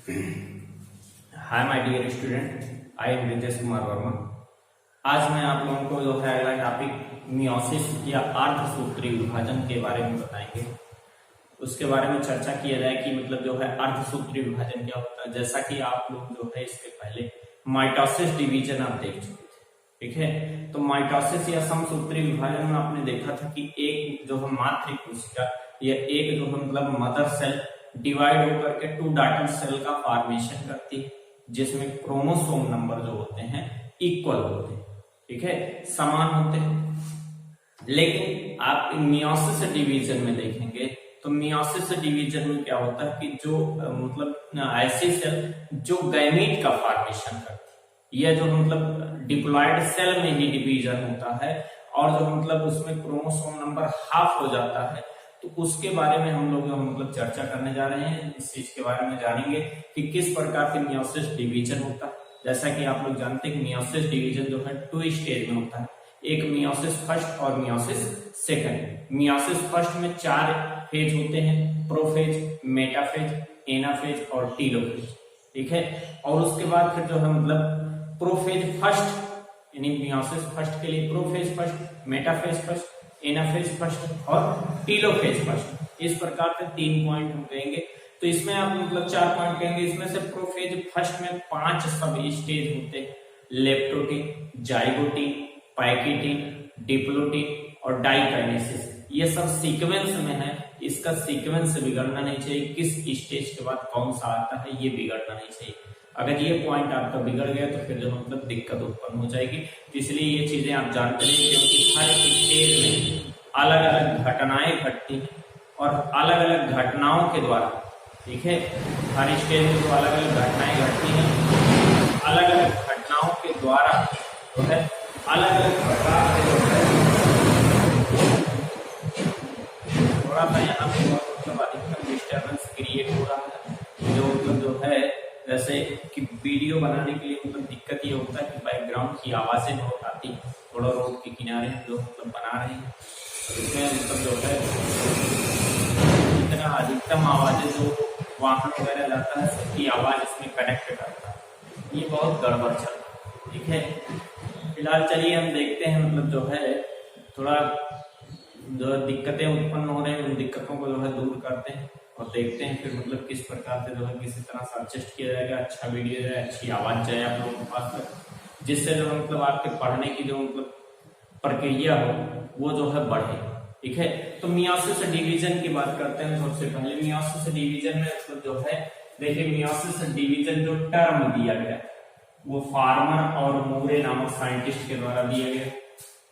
Hi my dear student, I am Ritesh Kumar Verma. आज मैं आप लोगों को जो है अगला टॉपिक मियोसिस या अर्धसूत्री विभाजन के बारे में बताएंगे। उसके बारे में चर्चा किया जाए कि मतलब जो है अर्धसूत्री विभाजन क्या होता है। जैसा कि आप लोग जो है इसके पहले माइटोसिस डिवीजन आप देख चुके थे, ठीक है। तो माइटोसिस या समसूत्री विभाजन में आपने देखा था कि एक जो है मातृ कोशिका या एक जो है मतलब मदर सेल डिवाइड होकर के टू डॉटर सेल का फॉर्मेशन करती है, जिसमें क्रोमोसोम नंबर जो होते हैं इक्वल होते हैं, ठीक है, समान होते हैं। लेकिन आप मियोसिस डिवीजन में देखेंगे तो मियोसिस डिवीजन में क्या होता है कि जो मतलब ऐसी सेल जो गैमीट का फॉर्मेशन करती है, यह जो मतलब डिप्लॉयड सेल में ही डिवीजन होता है और जो मतलब उसमें क्रोमोसोम नंबर हाफ हो जाता है, तो उसके बारे में हम लोग मतलब चर्चा करने जा रहे हैं। इस चीज के बारे में जानेंगे कि किस प्रकार से मियोसिस डिवीजन होता है। जैसा कि आप लोग जानते हैं कि मियोसिस डिवीजन जो है 2 स्टेज में होता है, एक मियोसिस फर्स्ट और मियोसिस सेकंड। मियोसिस फर्स्ट में 4 फेज होते हैं, प्रोफेज, मेटाफेज, एनाफेज और टीलोफेज, ठीक है। और उसके बाद फिर जो है मतलब प्रोफेज फर्स्ट यानी मियोसिस फर्स्ट के लिए prophase first, metaphase first, anaphase first और टीलोफेज फर्स्ट। इस प्रकार से 3 पॉइंट हम कहेंगे। तो इसमें आप मतलब 4 पॉइंट कहेंगे। इसमें से प्रोफेज फर्स्ट में 5 सब स्टेज होते हैं, लेप्टोटिन, जाइगोटिन, पैकिटिन, डिप्लोटिन और डाइकाइनेसिस। ये सब सीक्वेंस में है, इसका सीक्वेंस बिगड़ना नहीं चाहिए। किस स्टेज के बाद कौन सा आता है ये बिगड़ना नहीं चाहिए। अगर ये पॉइंट आपका बिगड़ गया तो फिर जो मतलब दिक्कत उत्पन्न हो जाएगी। तो इसलिए ये चीजें आप जानते रहिए, क्योंकि हर स्टेज में अलग अलग घटनाएं घटती हैं और अलग अलग घटनाओं के द्वारा, ठीक है, हर स्टेज में जो अलग अलग घटनाएं घटती हैं, अलग अलग घटनाओं के द्वारा जो है अलग अलग प्रकार से जो है थोड़ा सा यहाँ पे मतलब अधिकतम डिस्टर्बेंस क्रिएट हो रहा है। जो मतलब जो है जैसे कि वीडियो बनाने के लिए मतलब दिक्कत ये होता है कि बैकग्राउंड की आवाजें बहुत आती है। थोड़ा रोड के किनारे जो मतलब बना रहे हैं, इसमें मतलब जो है इतना अधिकतम आवाजें जो वाहन वगैरह जाता है सबकी आवाज इसमें कनेक्ट करता है, ये बहुत गड़बड़ चल रहा है, ठीक है। फिलहाल चलिए हम देखते हैं मतलब जो है थोड़ा जो दिक्कतें उत्पन्न हो रहे हैं उन दिक्कतों को जो है दूर करते हैं और देखते हैं फिर मतलब किस प्रकार से जो है किसी तरह से एडजस्ट किया जाएगा, अच्छा वीडियो जाए, अच्छी आवाज जाए आप लोगों के पास तक, जिससे जो मतलब आपके पढ़ने की जो मतलब प्रक्रिया हो वो जो है बढ़े, ठीक है। तो मियोसिस डिवीजन की बात करते हैं। सबसे पहले मियोसिस डिवीजन में मतलब जो है देखिए, मियोसिस डिवीजन जो टर्म दिया गया वो फार्मर और मूरे नामक साइंटिस्ट के द्वारा दिया गया,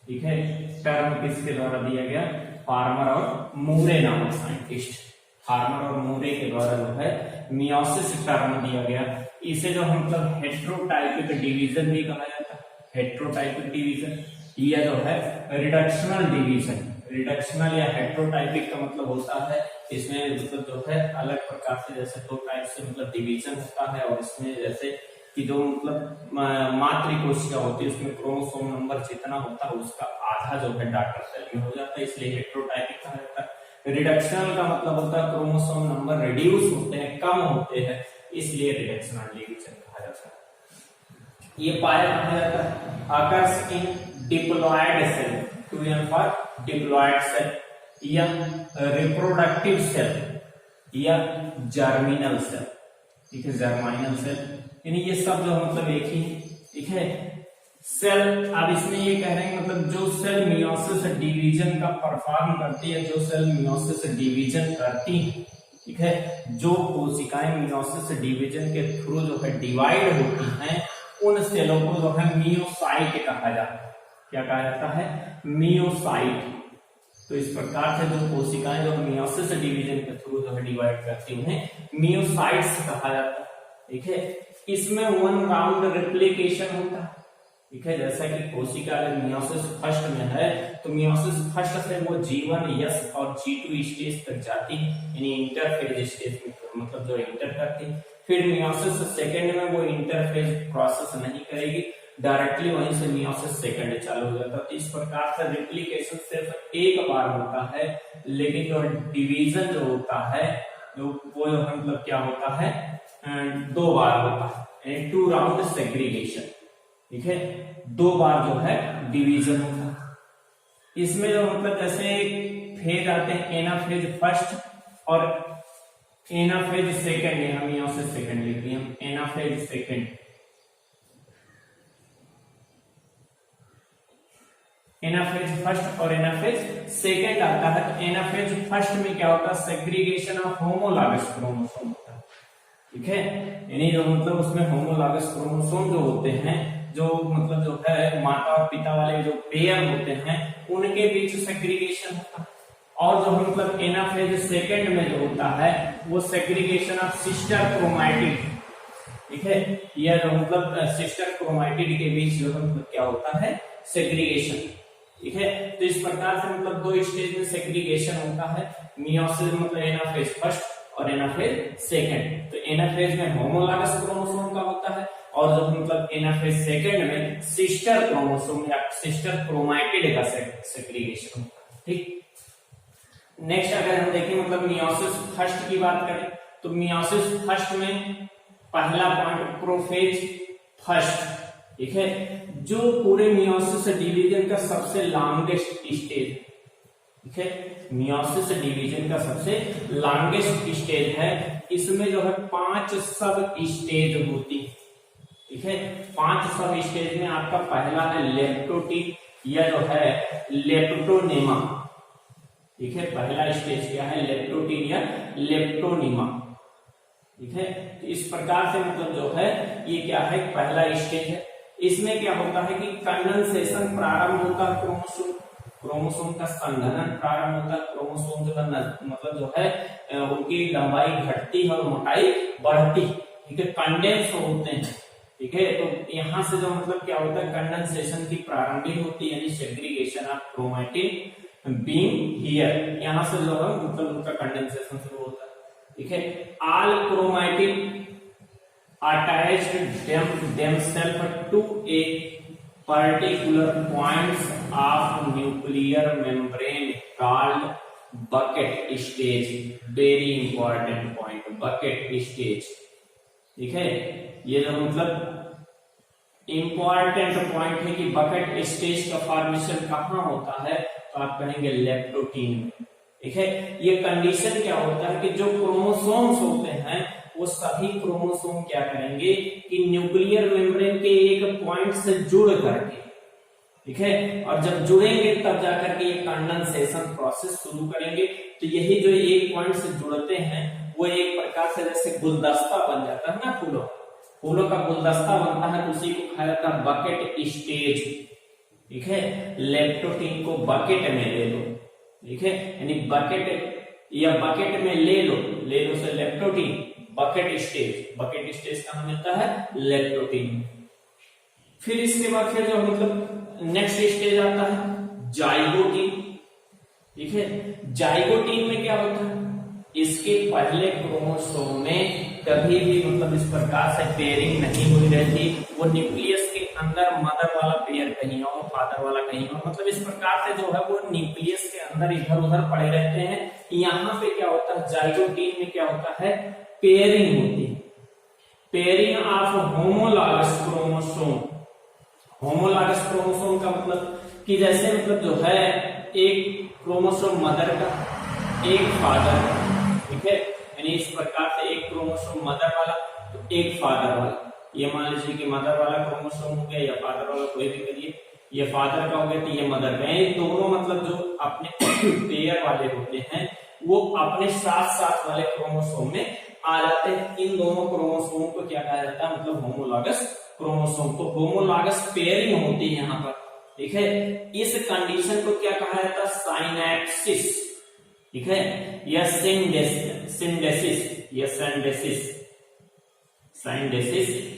ठीक है। टर्म किसके द्वारा दिया गया? फार्मर और मूरे नामक साइंटिस्ट, फार्मर और मूरे के द्वारा जो है मियोसिस टर्म दिया गया। इसे जो मतलब हेट्रोटाइपिक डिवीजन भी कहा जाता है, हेट्रोटाइपिक डिवीजन या जो है रिडक्शनल डिवीजन। रिडक्शनल या हेट्रोटाइपिक का मतलब होता है इसमें मतलब जो है अलग प्रकार से जैसे 2 टाइप से मतलब डिवीजन होता है, और इसमें जैसे कि जो मतलब मातृ कोशिका होती है उसमें क्रोमोसोम नंबर जितना होता है उसका आधा जो है डॉटर सेल में हो जाता है, इसलिए हेट्रोटाइपिक कहा जाता है। रिडक्शनल का मतलब होता है क्रोमोसोम नंबर रिड्यूस होते हैं, कम होते हैं, इसलिए रिडक्शनल डिवीजन कहा जाता है। ये पाया कहा जाता है occurs in diploid cell, 2n for diploid cell या reproductive cell या germinal cell, ठीक है, जर्माइनल सेल, यानी ये सब जो मतलब एक ही, ठीक है। सेल अब इसमें ये कह रहे हैं मतलब जो सेल मियोसिस डिवीजन का परफॉर्म करती है, जो सेल मियोसिस डिवीजन करती है, ठीक है, जो कोशिकाएं मियोसिस डिवीजन के थ्रू जो है डिवाइड होती हैं, उन सेलों को जो है मियोसाइट कहा जाता है। क्या कहा जाता है? मियोसाइट। तो इस प्रकार से जो कोशिकाएं जो मियोसिस डिवीजन के थ्रू जो है डिवाइड करती हैं मियोसाइट्स कहा जाता है, ठीक है। इसमें 1 राउंड रेप्लिकेशन होता है, ठीक है। जैसा कि कोशिका अगर मियोसिस फर्स्ट में है तो मियोसिस फर्स्ट से वो G1, S और G2 स्टेज तक जाती है, यानी इंटरफेज स्टेज में मतलब जो इंटर करती है। फिर मियोसिस सेकंड में वो इंटरफेज प्रोसेस नहीं करेगी, डायरेक्टली वहीं से मियोसिस सेकंड चालू हो जाता है। तो इस प्रकार से रेप्लिकेशन सिर्फ एक बार होता है, लेकिन जो डिवीजन जो होता है वो मतलब क्या होता है, 2 बार होता है, 2 राउंड सेग्रीगेशन, ठीक है, 2 बार जो है डिवीजन होता है। इसमें जो मतलब जैसे फेज आते हैं, एनाफेज फर्स्ट और एनाफेज सेकंड, हम यहां से सेकंड लिख दिए, हम एनाफेज सेकंड, एनाफेज फर्स्ट और एनाफेज सेकंड आता है। तो एनाफेज फर्स्ट में क्या होता है, सेग्रीगेशन ऑफ होमोलॉगस क्रोमोसोम होता है, ठीक है, यानी जो मतलब उसमें होमोलॉगस क्रोमोसोम जो होते हैं, जो मतलब जो है माता और पिता वाले जो पेयर होते हैं, उनके बीच सेग्रीगेशन होता है। और जो मतलब एनाफेज सेकंड में जो होता है वो सेग्रीगेशन ऑफ सिस्टर क्रोमैटिड, ठीक है, यह जो मतलब सिस्टर क्रोमैटिड के बीच जो मतलब क्या होता है, सेग्रीगेशन, ठीक है। तो इस प्रकार से मतलब 2 स्टेज में सेग्रीगेशन होता है, मियोसिस मतलब एनाफेज फर्स्ट और एनाफेज सेकंड। तो एनाफेज में होमोलॉगस क्रोमोसोम का होता है और जो मतलब एनाफेज सेकंड में सिस्टर क्रोमोसोम या सिस्टर क्रोमैटिड का सेग्रीगेशन होता है, ठीक। नेक्स्ट अगर हम देखें मतलब मियोसिस फर्स्ट की बात करें, तो मियोसिस फर्स्ट में पहला पॉइंट प्रोफेज फर्स्ट, ठीक है, जो पूरे मियोसिस डिवीजन का सबसे लॉन्गेस्ट स्टेज, ठीक है, मियोसिस डिवीजन का सबसे लॉन्गेस्ट स्टेज है। इसमें जो है 5 सब स्टेज होती है, ठीक है। 5 सब स्टेज में आपका पहला है लेप्टोटीन या जो है लेप्टोनेमा, ठीक है, पहला स्टेज क्या है, लेप्टोटीन या लेप्टोनीमा, ठीक है। तो इस प्रकार से मतलब जो है ये क्या है, पहला स्टेज है। इसमें क्या होता है कि कंडेंसेशन प्रारंभ होता है, क्रोमोसोम का संघनन प्रारंभ होता है, क्रोमोसोम जो है मतलब जो है उनकी लंबाई घटती है और मोटाई बढ़ती, ठीक है, कंडेंस होते हैं, ठीक है। तो यहाँ से जो मतलब क्या होता है, कंडेंसेशन की प्रारंभिक होती है, यानी segregation of chromatin being here, यहाँ से जो है मतलब उनका कंडेंसेशन शुरू होता है, ठीक है। All chromatin attached themselves to a particular points of nuclear membrane called bucket stage, very important point, bucket stage, ठीक है। ये जो मतलब इंपॉर्टेंट पॉइंट है कि बकेट स्टेज का फॉर्मेशन कहाँ होता है, तो आप कहेंगे लेप्टोटीन में, ठीक है। ये कंडीशन क्या होता है कि जो क्रोमोसोम्स होते हैं वो सभी क्रोमोसोम क्या करेंगे कि न्यूक्लियर मेम्ब्रेन के एक पॉइंट से जुड़ करके, ठीक है, और जब जुड़ेंगे तब जाकर के ये कंडेंसेशन प्रोसेस शुरू करेंगे। तो यही जो एक पॉइंट से जुड़ते हैं वो एक प्रकार से जैसे गुलदस्ता बन जाता है ना, फूलों का गुलदस्ता बनता है, तो उसी को कहा जाता है बकेट स्टेज, ठीक है। लेप्टोटीन को बकेट में ले लो, ठीक है, यानी बकेट या बकेट में ले लो से लेप्टोटीन, बकेट स्टेज का नाम मिलता है लेप्टोटीन। फिर इसके बाद फिर जो मतलब नेक्स्ट स्टेज आता है जाइगोटीन, ठीक है। जाइगोटीन में क्या होता है, इसके पहले क्रोमोसोम में कभी भी मतलब इस प्रकार से पेयरिंग नहीं हुई रहती, वो न्यूक्लियस के अंदर मदर वाला पेयर कहीं और फादर वाला कहीं और, मतलब इस प्रकार से जो है वो न्यूक्लियस के अंदर इधर उधर पड़े रहते हैं। यहाँ पे क्या होता है, जाइगोटीन में क्या होता है, पेयरिंग होती है, pairing of homologous chromosome. Homologous chromosome का मतलब कि जैसे मतलब जो है एक क्रोमोसोम मदर का, एक फादर का, ठीक है, यानी इस प्रकार से एक क्रोमोसोम मदर वाला तो एक फादर वाला, ये मान लीजिए कि मदर वाला क्रोमोसोम हो गया या फादर वाला, कोई भी करिए, ये फादर का हो गया तो ये मदर का, ये दोनों मतलब जो अपने पेयर वाले होते हैं वो अपने साथ वाले क्रोमोसोम में आ जाते हैं। इन दोनों क्रोमोसोम को क्या कहा जाता है, मतलब होमोलॉगस क्रोमोसोम। तो होमोलॉगस पेयरिंग होती है यहाँ पर, ठीक है। इस कंडीशन को क्या कहा जाता है, साइनेप्सिस, ठीक है, या साइनेडेसिस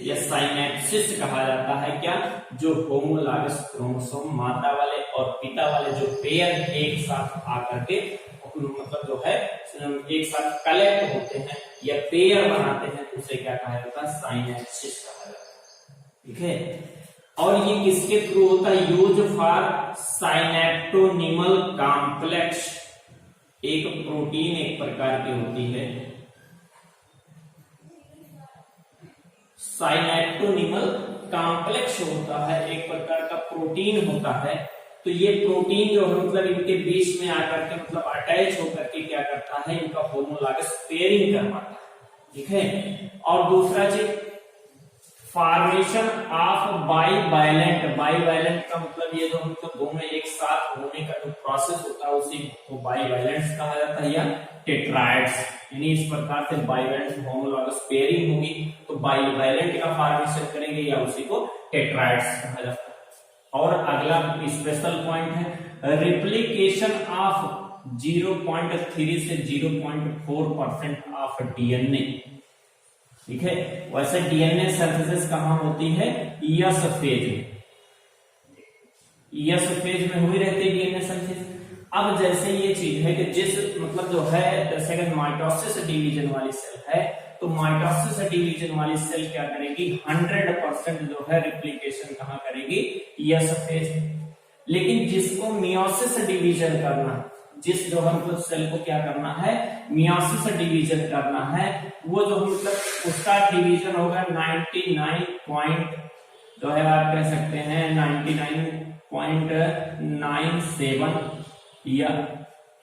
या साइनेप्सिस कहा जाता है। क्या, जो होमोलॉगस क्रोमोसोम माता वाले और पिता वाले जो पेयर एक साथ आकर के मतलब जो है एक साथ कलेक्ट होते हैं या पेयर बनाते हैं, तो उसे क्या कहा जाता है, साइनेप्सिस कहा जाता है, ठीक है। और ये किसके थ्रू होता है, यूज फॉर साइनेप्टोनिमल कॉम्प्लेक्स, एक प्रोटीन एक प्रकार की होती है साइनेप्टोनिमल कॉम्प्लेक्स होता है, एक प्रकार का प्रोटीन होता है। तो ये प्रोटीन जो है मतलब इनके बीच में आकर के मतलब अटैच होकर के क्या करता है, इनका होमोलॉगस पेयरिंग करवाता है, ठीक है। और दूसरा चीज फॉर्मेशन ऑफ बाइवैलेंट, बाइवैलेंट का मतलब ये जो मतलब दोनों एक साथ होने का जो प्रोसेस होता है उसी को बाइवैलेंट्स कहा जाता है, या टेट्राइड्स। यानी इस प्रकार से बाइवैलेंट होमोलॉगस पेयरिंग होगी तो बाइवैलेंट का फॉर्मेशन करेंगे या उसी को टेट्राइड्स कहा जाता है। और अगला स्पेशल पॉइंट है रिप्लिकेशन ऑफ 0.3 से 0.4% ऑफ डीएनए, ठीक है। वैसे डीएनए सिंथेसिस कहां होती है, यस फेज में, यस फेज में हुई रहती है डीएनए सिंथेसिस। अब जैसे ये चीज है कि जिस मतलब जो है जैसे अगर माइटोसिस डिवीजन वाली सेल है तो माइटोसिस डिवीजन वाली सेल क्या करेगी, 100% जो है रिप्लिकेशन कहां करेगी, यस फेज। लेकिन जिसको मियोसिस डिवीजन करना, जिस जो हम मतलब सेल को क्या करना है, मियोसिस डिवीजन करना है, वो जो मतलब उसका डिवीजन होगा 99 जो है आप कह सकते हैं 99.97 या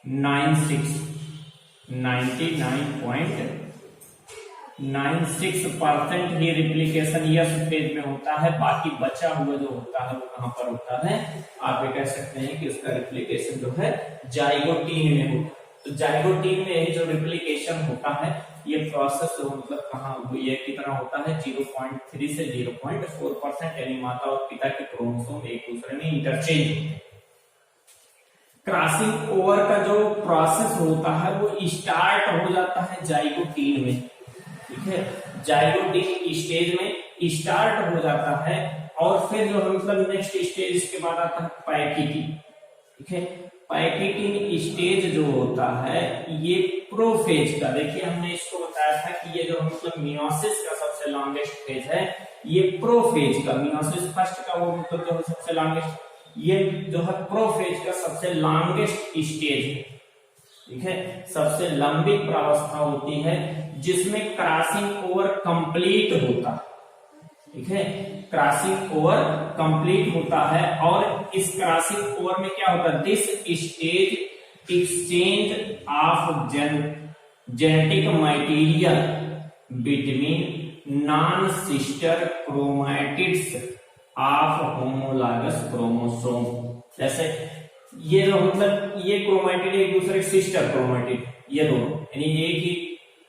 99.96% ही रिप्लिकेशन यस फेज में होता है। बाकी बचा हुआ जो होता है वो कहां पर होता है, आप ये कह सकते हैं कि उसका रिप्लिकेशन जो है जाइगोटीन में होता है। तो जाइगोटीन में जो रिप्लिकेशन होता है ये प्रोसेस जो मतलब कहां ये कितना होता है, 0.3 से 0.4%, यानी माता और पिता के क्रोमोसोम एक दूसरे में इंटरचेंज होते हैं। क्रॉसिंग ओवर का जो प्रोसेस होता है वो स्टार्ट हो जाता है जाइगोटीन में, ठीक है। जाइगोटीन स्टेज में स्टार्ट हो जाता है और फिर जो मतलब नेक्स्ट स्टेज इसके बाद आता है पैकिटिन, ठीक है। पैकिटिन स्टेज जो होता है ये प्रोफेज का, देखिए हमने इसको बताया था कि ये जो मतलब मियोसिस का सबसे लॉन्गेस्ट फेज है, ये प्रोफेज का, मियोसिस फर्स्ट का वो मतलब जो सबसे लॉन्गेस्ट, ये जो है प्रोफेज का सबसे लॉन्गेस्ट स्टेज है, ठीक है। सबसे लंबी प्रावस्था होती है जिसमें क्रॉसिंग ओवर कंप्लीट होता है, ठीक है। क्रॉसिंग ओवर कंप्लीट होता है और इस क्रॉसिंग ओवर में क्या होता है, this stage exchange of genetic material between non sister chromatids of homologous chromosome. जैसे ये जो मतलब ये क्रोमैटिड एक दूसरे सिस्टर क्रोमैटिड, ये दोनों यानी एक ही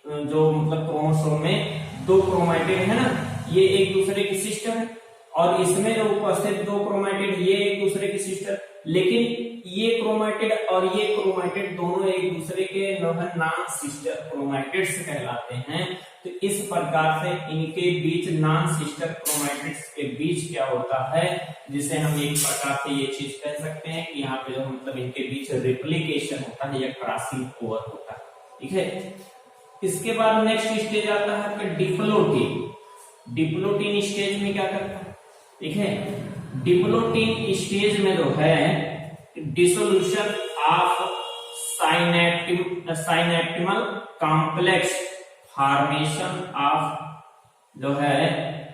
जो मतलब क्रोमोसोम में दो क्रोमैटिड है ना, ये एक दूसरे की सिस्टर है और इसमें जो उपस्थित दो क्रोमैटिड ये एक दूसरे की सिस्टर, लेकिन ये क्रोमैटिड और ये क्रोमैटिड दोनों एक दूसरे के नॉन सिस्टर क्रोमैटिड्स कहलाते हैं। तो इस प्रकार से इनके बीच नॉन सिस्टर क्रोमैटिड्स के बीच क्या होता है, जिसे हम एक प्रकार से ये चीज कह सकते हैं कि यहाँ पे जो मतलब इनके बीच रिप्लिकेशन होता है या क्रॉसिंग ओवर होता है, ठीक है। इसके बाद नेक्स्ट स्टेज आता है कि डिप्लोटीन। डिप्लोटीन स्टेज में क्या करता है, ठीक है। डिप्लोटीन स्टेज में जो है dissolution of synaptonemal complex, formation of जो है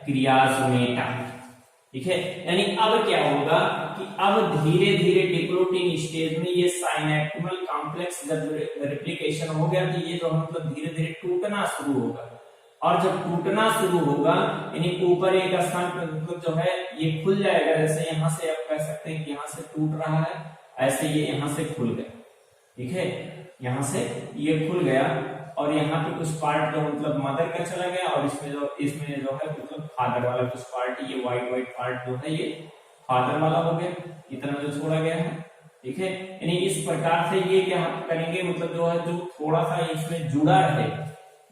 क्रियासोमेटा, ठीक है। यानी अब क्या होगा कि अब धीरे धीरे डिप्लोटीन स्टेज में ये साइनेप्टिमल कॉम्प्लेक्स जब रिप्लिकेशन हो गया तो ये जो मतलब धीरे धीरे टूटना शुरू होगा, और जब टूटना शुरू होगा यानी ऊपर एक स्थान पर मतलब जो है ये खुल जाएगा, जैसे यहाँ से आप कह सकते हैं कि यहाँ से टूट रहा है, ऐसे ये यहाँ से खुल गया, ठीक है। यहाँ से ये खुल गया और यहाँ पे कुछ पार्ट जो मतलब मदर का चला गया और इसमें जो है मतलब फादर वाला कुछ पार्ट, ये व्हाइट पार्ट जो है ये फादर वाला हो गया, इतना जो छोड़ा गया है, ठीक है। यानी इस प्रकार से ये क्या करेंगे मतलब जो है जो थोड़ा सा इसमें जुड़ा रहे,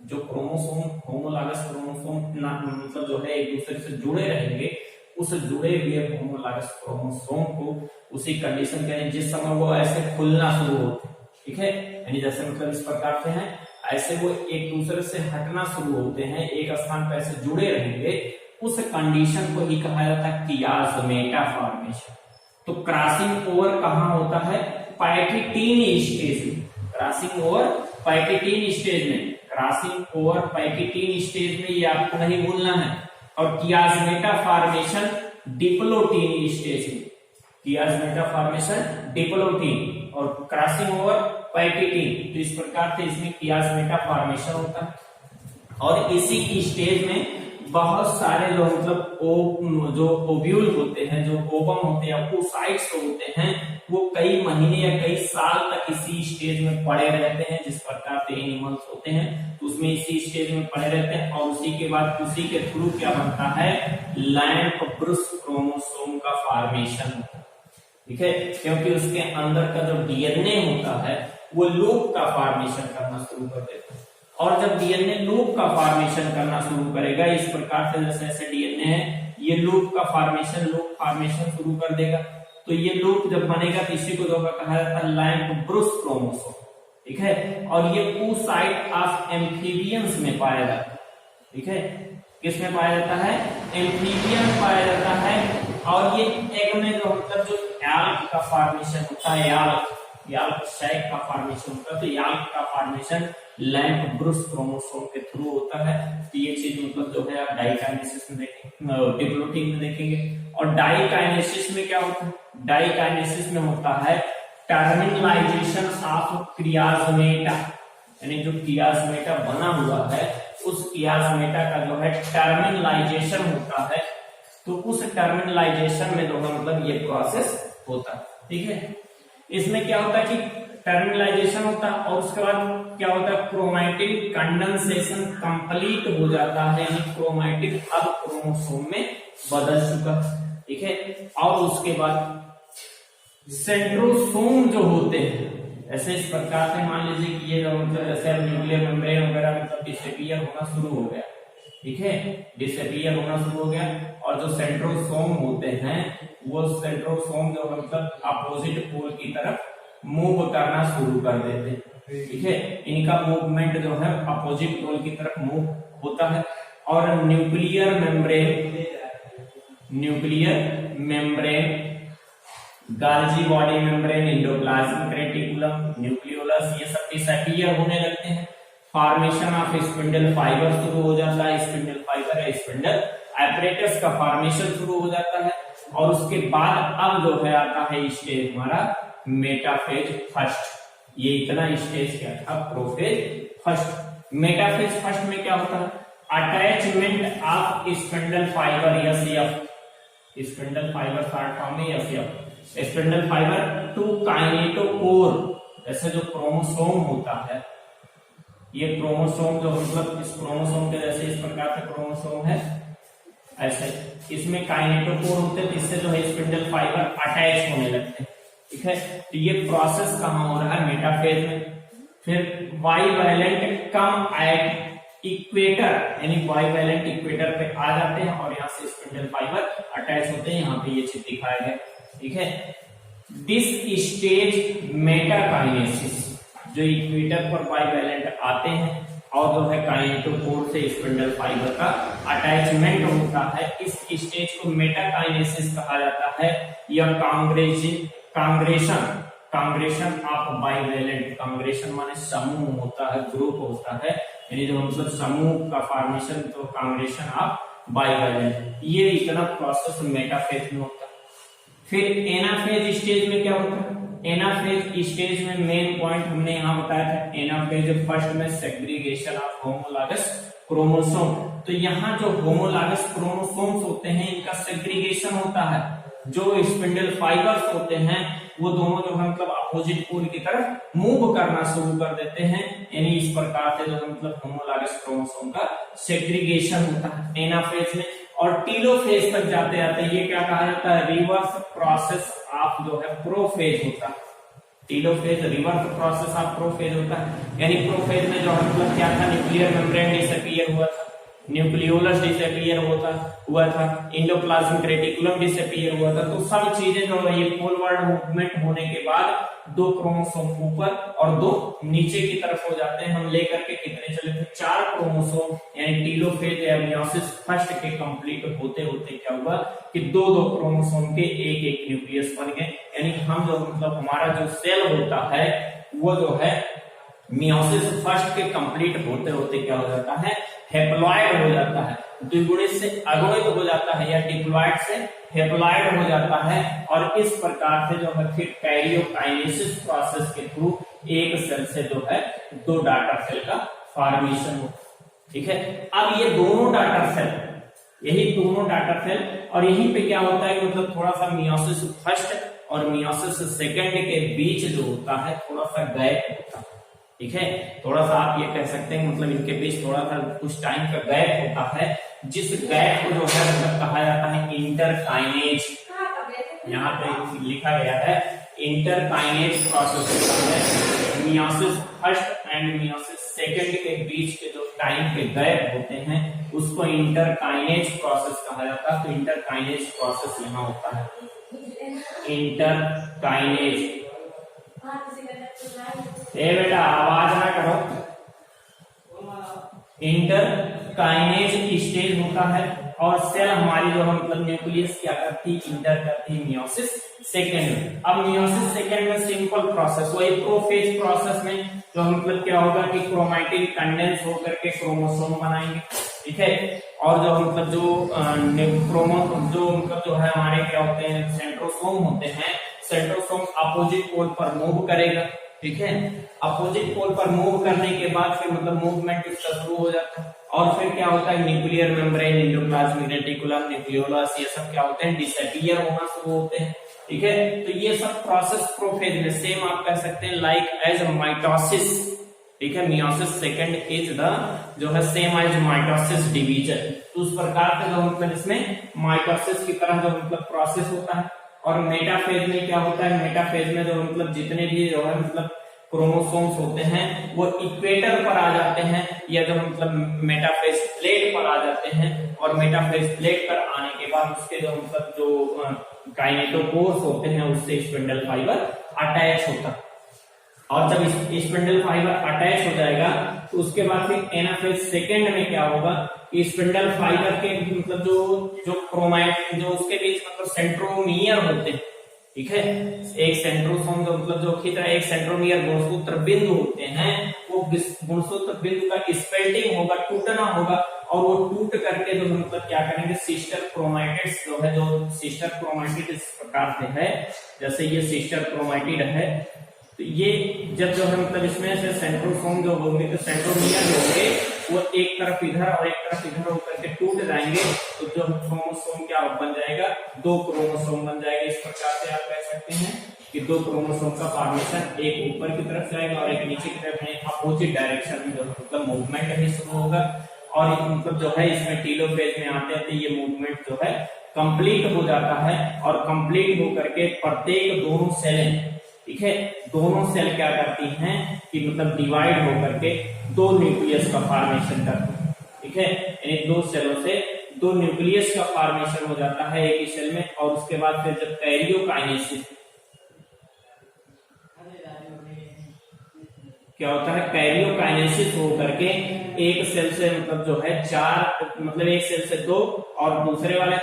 जो क्रोमोसोम होमोलॉगस क्रोमोसोम मतलब जो है एक दूसरे से जुड़े रहेंगे, उस जुड़े हुए होमोलॉगस क्रोमोसोम को उसी कंडीशन के जिस समय वो ऐसे खुलना शुरू होते हैं, ठीक है। यानी जैसे मतलब इस प्रकार से हैं, ऐसे वो एक दूसरे से हटना शुरू होते हैं, एक स्थान पर ऐसे जुड़े रहेंगे, उस कंडीशन को ही कहा जाता है कियासोमेटा फॉर्मेशन। तो क्रॉसिंग ओवर कहां होता है, पैकिटीन स्टेज में। क्रॉसिंग ओवर पैकिटीन स्टेज में, क्रॉसिंग ओवर पैकिटीन स्टेज में, ये आपको नहीं भूलना है। और कियासमेटा फॉर्मेशन डिप्लोटीन स्टेज में, कियासमेटा फॉर्मेशन डिप्लोटीन और क्रॉसिंग ओवर पैकिटीन। तो इस प्रकार से इसमें कियासमेटा फॉर्मेशन होता है। और इसी स्टेज में बहुत सारे जो मतलब जो ओव्यूल होते हैं, जो ओवम होते हैं, ओसाइट्स होते हैं, वो कई महीने या कई साल तक इसी स्टेज में पड़े रहते हैं। जिस प्रकार से एनिमल्स होते हैं तो उसमें इसी स्टेज में पड़े रहते हैं और उसी के बाद उसी के थ्रू क्या बनता है, लैंप ब्रूस क्रोमोसोम का फॉर्मेशन होता है। ठीक है, क्योंकि उसके अंदर का जो डीएनए होता है वो लूप का फॉर्मेशन करना शुरू कर देता है। और जब डीएनए लूप का फॉर्मेशन करना शुरू करेगा, इस प्रकार से जैसे जैसे डीएनए है ये लूप फॉर्मेशन शुरू कर देगा। तो ये लूप जब बनेगा तो इसी को कहा जाता है लैंप ब्रूस क्रोमोसोम। ठीक है, और ये oocyte ऑफ एम्फीबियंस में पाया जाता है। ठीक है, किस में पाया जाता है, एम्फीबियन पाया जाता है। और ये एग में जो मतलब जो याल्क का फॉर्मेशन होता है, याल्क शैक का फॉर्मेशन होता है, तो याल्क का फॉर्मेशन लैंप ब्रूस क्रोमोसोम के थ्रू होता है। तो ये चीज मतलब जो है आप डाइकाइनेसिस में देखेंगे, डिप्लोटीन में देखेंगे। और डाइकाइनेसिस में क्या होता है, डाइकाइनेसिस में होता है टर्मिनलाइजेशन ऑफ कियासमेटा, यानी जो कियासमेटा बना हुआ है उस कियासमेटा का जो है टर्मिनलाइजेशन होता है। तो उस टर्मिनलाइजेशन में जो है मतलब ये प्रोसेस होता है। ठीक है, इसमें क्या होता है कि टर्मिनलाइजेशन होता है और उसके बाद क्या होता है, क्रोमैटिक कंडेंसेशन कंप्लीट हो जाता है, यानी क्रोमैटिक अब क्रोमोसोम में बदल चुका। ठीक है, और उसके बाद सेंट्रोसोम जो होते हैं, ऐसे इस प्रकार से मान लीजिए कि ये मतलब जैसे न्यूक्लियर मेम्ब्रेन वगैरह मतलब डिसअपीयर होना शुरू हो गया। ठीक है, डिसअपीयर होना शुरू हो गया और जो सेंट्रोसोम होते हैं वो सेंट्रोसोम जो मतलब अपोजिट पोल की तरफ मूव करना शुरू कर देते हैं। ठीक है, इनका मूवमेंट जो है अपोजिट पोल की तरफ मूव होता है। और nuclear membrane, गाल्जी body membrane, endoplasmic reticulum, nucleolus, ये सब डिसअपीयर होने लगते हैं। फॉर्मेशन ऑफ स्पिंडल फाइबर शुरू हो जाता है, स्पिंडल फाइबर है स्पिंडल एपरेटस का फॉर्मेशन शुरू हो जाता है। और उसके बाद अब जो है आता है स्टेज हमारा मेटाफेज फर्स्ट। ये इतना स्टेज क्या था, प्रोफेज फर्स्ट। मेटाफेज फर्स्ट में क्या होता है, attachment of spindle fiber SF, spindle fiber short form में SF, spindle fiber to kinetochore. ऐसे जो क्रोमोसोम होता है, ये क्रोमोसोम जो मतलब इस क्रोमोसोम के जैसे इस प्रकार का क्रोमोसोम है, ऐसे इसमें काइनेटोकोर होते हैं, इससे जो है स्पिंडल फाइबर अटैच होने लगते हैं। ठीक है, तो ये प्रोसेस कहां हो रहा है, मेटाफेज में। फिर बाइवैलेंट कम एट इक्वेटर, यानी बाइवैलेंट इक्वेटर पे आ जाते हैं और यहाँ से स्पिंडल फाइबर अटैच होते हैं। यहाँ पे ये चीज दिखाया गया। ठीक है, दिस स्टेज मेटाकाइनेसिस, जो इक्वेटर पर बाइवैलेंट आते हैं और जो है काइनेटोकोर से स्पिंडल फाइबर का अटैचमेंट होता है, इस स्टेज को मेटाकाइनेसिस कहा जाता है। या कांग्रेशन ऑफ बाइवैलेंट, कांग्रेशन माने समूह होता है, ग्रुप होता है, यानी जो मतलब समूह का फॉर्मेशन, तो कांग्रेशन ऑफ बाइवैलेंट। ये इतना प्रोसेस मेटाफेज में होता है। फिर एनाफेज स्टेज में क्या होता है, एनाफेज स्टेज में मेन पॉइंट हमने यहाँ बताया था, एनाफेज फर्स्ट में सेग्रीगेशन ऑफ होमोलॉगस क्रोमोसोम। तो यहाँ जो होमोलॉगस क्रोमोसोम्स होते हैं इनका सेग्रीगेशन होता है। जो स्पिंडल फाइबर्स होते हैं वो दोनों जो है मतलब अपोजिट पोल की तरफ मूव करना शुरू कर देते हैं, यानी इस प्रकार से जो है मतलब होमोलॉगस क्रोमोसोम का सेग्रीगेशन होता है एनाफेज में। और टीलोफेज तक जाते जाते ये क्या कहा जाता है, रिवर्स प्रोसेस ऑफ जो है प्रोफेज होता है। Telophase reverse process of prophase होता है, यानी प्रोफेज में जो है मतलब क्या था, न्यूक्लियर मेम्ब्रेन डिसअपीयर हुआ था, न्यूक्लियोलस डिसअपीयर हुआ था, एंडोप्लाज्मिक रेटिकुलम डिसअपीयर हुआ था। तो सब चीजें जो है ये पोलवर्ड मूवमेंट होने के बाद दो क्रोमोसोम ऊपर और दो नीचे की तरफ हो जाते हैं। हम लेकर के कितने चले थे, 4 क्रोमोसोम, यानी टीलोफेज या मियोसिस फर्स्ट के कंप्लीट होते होते क्या हुआ कि दो क्रोमोसोम के एक एक न्यूक्लियस बन गए। यानी हम जो मतलब हमारा जो सेल होता है वो जो है मियोसिस फर्स्ट के कंप्लीट होते होते क्या हो जाता है, हेप्लॉइड हो जाता है। द्विगुणित से अगुणित हो जाता है या डिप्लॉयड से हेप्लॉयड हो जाता है। और इस प्रकार से जो है फिर कैरियोकाइनेसिस प्रोसेस के थ्रू एक सेल से जो है दो डॉटर सेल का फॉर्मेशन होता है। ठीक है, अब ये दोनों डॉटर सेल, यही दोनों डॉटर सेल, और यहीं पे क्या होता है मतलब थोड़ा सा मियोसिस फर्स्ट और मियोसिस सेकंड के बीच जो होता है थोड़ा सा गैप होता है। ठीक है, थोड़ा सा आप ये कह सकते हैं मतलब इनके बीच थोड़ा सा कुछ टाइम का गैप होता है, जिस गैप को जो है मतलब कहा जाता है इंटरकाइनेज। यहाँ पे लिखा गया है इंटरकाइनेज प्रोसेस होता है। Meiosis first and meiosis second के बीच के जो टाइम के गैप होते हैं उसको इंटरकाइनेज प्रोसेस कहा जाता है। तो इंटरकाइनेज प्रोसेस यहाँ होता है इंटरकाइनेज। ए बेटा आवाज ना करो। इंटरकाइनेज स्टेज होता है और सेल हमारी जो है मतलब न्यूक्लियस क्या करती है, इंटर करती है मियोसिस सेकंड। अब मियोसिस सेकंड में सिंपल प्रोसेस, वही प्रोफेज प्रोसेस में जो मतलब क्या होगा कि क्रोमैटिन कंडेंस होकर के क्रोमोसोम बनाएंगे। ठीक है, और जो मतलब जो मतलब जो है हमारे क्या होते हैं सेंट्रोसोम होते हैं, सेंट्रोसोम अपोजिट पोल पर मूव करेगा। ठीक है, अपोजिट पोल पर मूव करने के बाद फिर मतलब मूवमेंट इसका शुरू हो जाता है और फिर क्या होता है nuclear membrane, endoplasmic reticulum, nucleolus, ये सब क्या होते हैं डिसअपियर होना शुरू होते हैं। ठीक है, तो ये सब प्रोसेस प्रोफेज में सेम आप कह सकते हैं लाइक एज माइटोसिस। ठीक है, मियोसिस सेकंड इज द जो है सेम एज माइटोसिस डिवीजन। तो उस प्रकार से जो मतलब इसमें माइटोसिस की तरह जो मतलब प्रोसेस होता है। और मेटाफेज में क्या होता है, मेटाफेज में जो मतलब जितने भी जो है मतलब क्रोमोसोम्स होते हैं वो इक्वेटर पर आ जाते हैं या जो मतलब मेटाफेज प्लेट पर आ जाते हैं। और मेटाफेज प्लेट पर आने के बाद उसके जो मतलब जो काइनेटोकोर्स होते हैं उससे स्पिंडल फाइबर अटैच होता है। और जब स्पिंडल फाइबर अटैच हो जाएगा तो उसके बाद फिर एनाफेज सेकंड में क्या होगा कि स्पिंडल फाइबर के मतलब जो क्रोमैटिन जो उसके बीच मतलब सेंट्रोमियर होते हैं। ठीक है, एक सेंट्रोसोम जो मतलब जो की तरह एक सेंट्रोमियर गुणसूत्र बिंदु होते हैं, वो गुणसूत्र बिंदु का स्पेल्टिंग होगा, टूटना होगा और वो टूट करके जो मतलब क्या करेंगे सिस्टर क्रोमैटिड्स जो है, जो सिस्टर क्रोमैटिड इस प्रकार से है जैसे ये सिस्टर क्रोमैटिड है। तो ये जब जो है मतलब इसमें से सेंट्रोसोम जो होंगे तो सेंट्रोमियर होंगे वो एक तरफ इधर और एक तरफ इधर होकर के टूट जाएंगे तो जो क्रोमोसोम क्या बन जाएगा, दो क्रोमोसोम बन जाएगा। इस प्रकार से आप कह सकते हैं कि दो क्रोमोसोम का फॉर्मेशन एक ऊपर की तरफ जाएगा और एक नीचे की तरफ अपोजिट डायरेक्शन में जो मतलब मूवमेंट भी शुरू होगा। और मतलब जो है इसमें टीलोफेज में आते हैं तो ये मूवमेंट जो है कंप्लीट हो जाता है और कंप्लीट होकर के प्रत्येक दोनों सेलें, ठीक है, दोनों सेल क्या करती हैं कि मतलब डिवाइड होकर के दो न्यूक्लियस का फॉर्मेशन करती है। ठीक है, यानी दो सेलों से दो न्यूक्लियस का फॉर्मेशन हो जाता है एक ही सेल में। और उसके बाद फिर जब कैरियोकाइनेसिस क्या होता है, कैरियोकाइनेसिस हो करके एक सेल से मतलब जो है चार मतलब एक सेल से दो और दूसरे वाले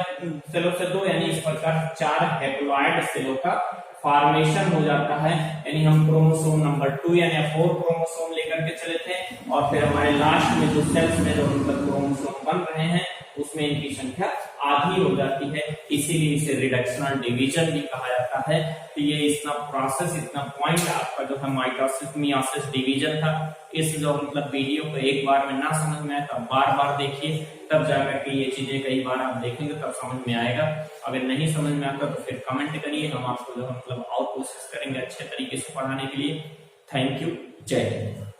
सेलों से दो, यानी इस प्रकार चार हैप्लॉइड सेलों का फॉर्मेशन हो जाता है। यानी हम क्रोमोसोम नंबर 2 यानी 4 क्रोमोसोम लेकर के चले थे और फिर हमारे लास्ट में जो सेल्स में जो मतलब क्रोमोसोम बन रहे हैं उसमें इनकी संख्या आधी हो जाती है, इसीलिए इसे रिडक्शनल डिवीजन भी कहा जाता है। तो ये इतना प्रोसेस, इतना पॉइंट आपका जो है माइटोसिस मियोसिस डिवीजन था। इस जो मतलब वीडियो को एक बार में ना समझ में आए तब बार बार देखिए, तब जाकर के ये चीजें कई बार आप देखेंगे तब समझ में आएगा। अगर नहीं समझ में आता तो फिर कमेंट करिए, हम आपको जो मतलब और कोशिश करेंगे अच्छे तरीके से पढ़ाने के लिए। थैंक यू, जय हिंद।